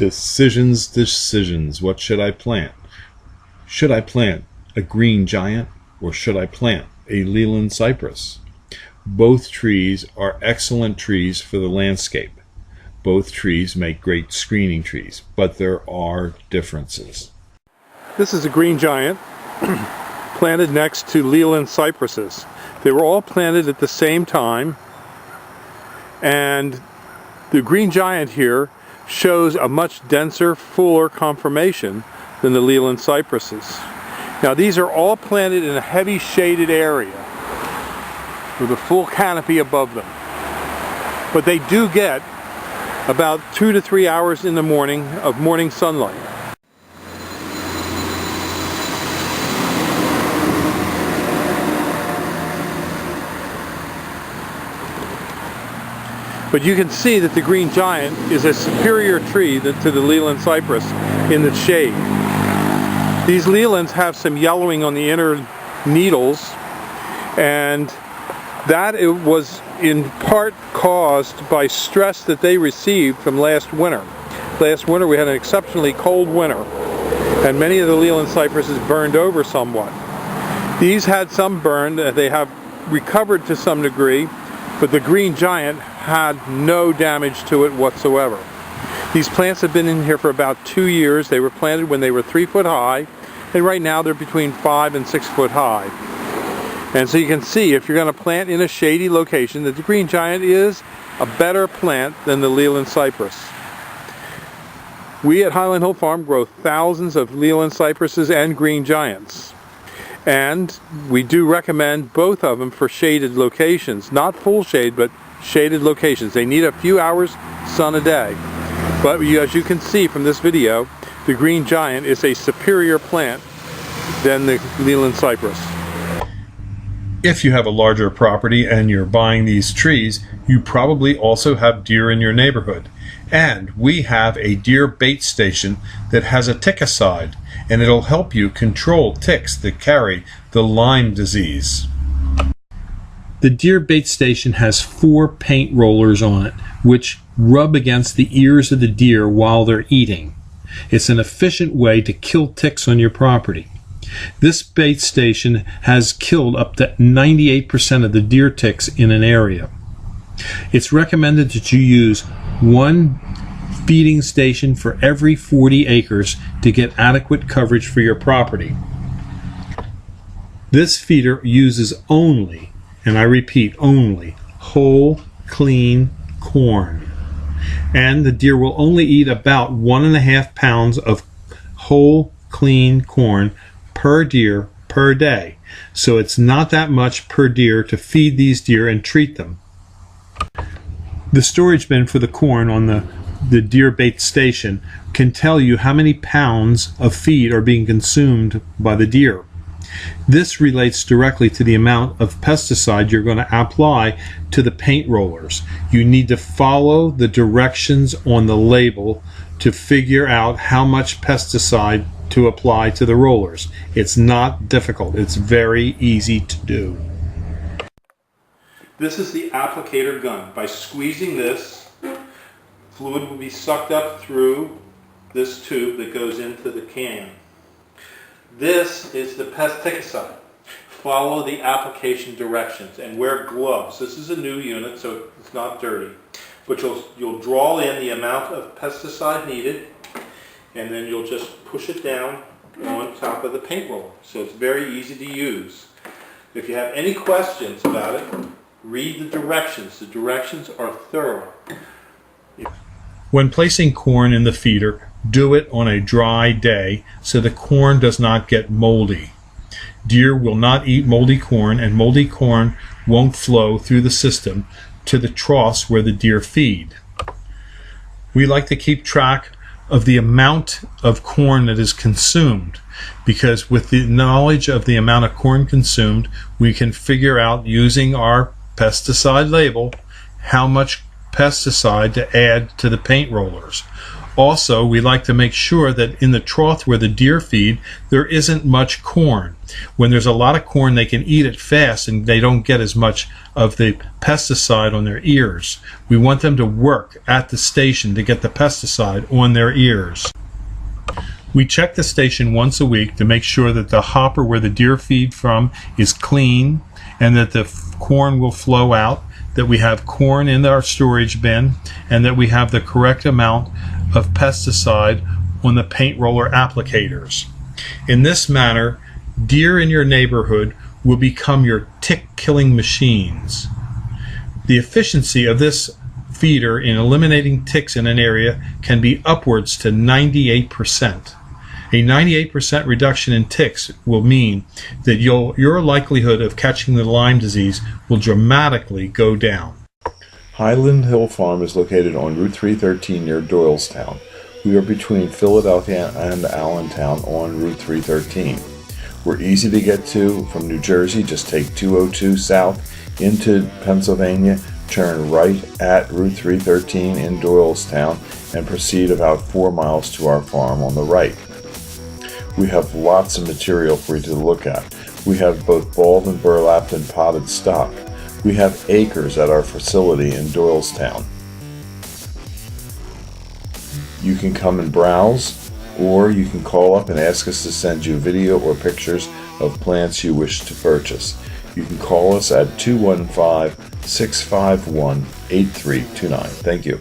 Decisions, decisions. What should I plant? Should I plant a green giant or should I plant a Leyland cypress? Both trees are excellent trees for the landscape. Both trees make great screening trees, but there are differences. This is a green giant planted next to Leyland cypresses. They were all planted at the same time, and the green giant here shows a much denser, fuller conformation than the Leyland cypresses. Now these are all planted in a heavy shaded area with a full canopy above them. But they do get about 2 to 3 hours in the morning of morning sunlight. But you can see that the green giant is a superior tree to the Leyland cypress in the shade. These Leylands have some yellowing on the inner needles, and that it was in part caused by stress that they received from last winter. Last winter we had an exceptionally cold winter, and many of the Leyland cypresses burned over somewhat. These had some burned, they have recovered to some degree, but the green giant had no damage to it whatsoever. These plants have been in here for about 2 years. They were planted when they were 3 foot high, and right now they're between 5 and 6 foot high. And so you can see, if you're going to plant in a shady location, that the green giant is a better plant than the Leyland cypress. We at Highland Hill Farm grow thousands of Leyland cypresses and green giants. And we do recommend both of them for shaded locations. Not full shade, but shaded locations. They need a few hours sun a day. But as you can see from this video, the green giant is a superior plant than the Leyland cypress. If you have a larger property and you're buying these trees, you probably also have deer in your neighborhood. And we have a deer bait station that has a ticicide, and it'll help you control ticks that carry the Lyme disease. The deer bait station has 4 paint rollers on it, which rub against the ears of the deer while they're eating. It's an efficient way to kill ticks on your property. This bait station has killed up to 98% of the deer ticks in an area. It's recommended that you use 1 feeding station for every 40 acres to get adequate coverage for your property. This feeder uses only, and I repeat only, whole, clean corn. And the deer will only eat about 1.5 pounds of whole, clean corn per deer per day. So it's not that much per deer to feed these deer and treat them. The storage bin for the corn on the deer bait station can tell you how many pounds of feed are being consumed by the deer. This relates directly to the amount of pesticide you're going to apply to the paint rollers. You need to follow the directions on the label to figure out how much pesticide to apply to the rollers. It's not difficult. It's very easy to do. This is the applicator gun. By squeezing this, fluid will be sucked up through this tube that goes into the can. This is the pesticide. Follow the application directions and wear gloves. This is a new unit, so it's not dirty. But you'll draw in the amount of pesticide needed, and then you'll just push it down on top of the paint roller. So it's very easy to use. If you have any questions about it, read the directions. The directions are thorough. When placing corn in the feeder, do it on a dry day so the corn does not get moldy. Deer will not eat moldy corn, and moldy corn won't flow through the system to the troughs where the deer feed. We like to keep track of the amount of corn that is consumed, because with the knowledge of the amount of corn consumed, we can figure out, using our pesticide label, how much pesticide to add to the paint rollers. Also, we like to make sure that in the trough where the deer feed, there isn't much corn. When there's a lot of corn, they can eat it fast and they don't get as much of the pesticide on their ears. We want them to work at the station to get the pesticide on their ears. We check the station once a week to make sure that the hopper where the deer feed from is clean and that the corn will flow out, that we have corn in our storage bin, and that we have the correct amount of pesticide on the paint roller applicators. In this manner, deer in your neighborhood will become your tick-killing machines. The efficiency of this feeder in eliminating ticks in an area can be upwards to 98%. A 98% reduction in ticks will mean that your likelihood of catching the Lyme disease will dramatically go down. Highland Hill Farm is located on Route 313 near Doylestown. We are between Philadelphia and Allentown on Route 313. We're easy to get to from New Jersey. Just take 202 south into Pennsylvania, turn right at Route 313 in Doylestown, and proceed about 4 miles to our farm on the right. We have lots of material for you to look at. We have both balled and burlapped and potted stock. We have acres at our facility in Doylestown. You can come and browse, or you can call up and ask us to send you video or pictures of plants you wish to purchase. You can call us at 215-651-8329. Thank you.